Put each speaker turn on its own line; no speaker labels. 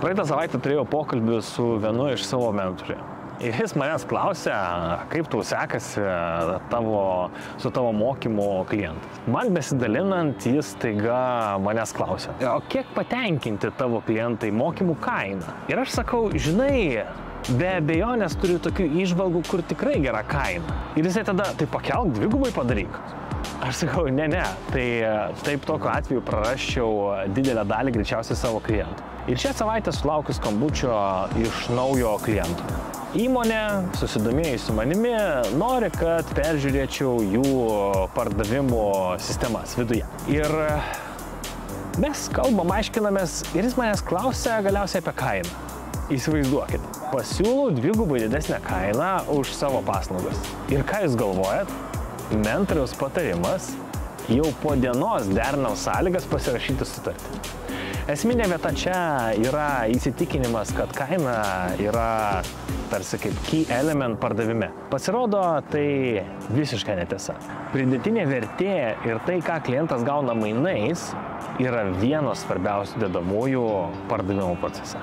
Praeitą savaitę turėjau pokalbį su vienu iš savo mentorių. Ir jis manęs klausė, kaip tau sekasi su tavo mokymų klientais. Man besidalinant, jis taiga manęs klausė, o kiek patenkinti tavo klientai mokymų kainą? Ir aš sakau, žinai, be abejonės turiu tokių įžvalgų, kur tikrai gera kaina. Ir jisai tada, tai pakelk, dvigubai padaryk. Aš sakau, ne, tai taip tokiu atveju prarasčiau didelę dalį greičiausiai savo klientų. Ir šią savaitę sulaukiu skambučio iš naujo kliento. Įmonė, susidomėjusi manimi, nori, kad peržiūrėčiau jų pardavimų sistemas viduje. Ir mes kalbam, aiškinamės ir jis manęs klausia galiausiai apie kainą. Įsivaizduokit, pasiūlau dvigubai didesnę kainą už savo paslaugas. Ir ką jūs galvojat? Mentoriaus patarimas jau po dienos derinau sąlygas pasirašyti sutartį. Esminė vieta čia yra įsitikinimas, kad kaina yra tarsi kaip key element pardavime. Pasirodo, tai visiškai netiesa. Pridėtinė vertė ir tai, ką klientas gauna mainais, yra vienos svarbiausių dedamųjų pardavimo procese.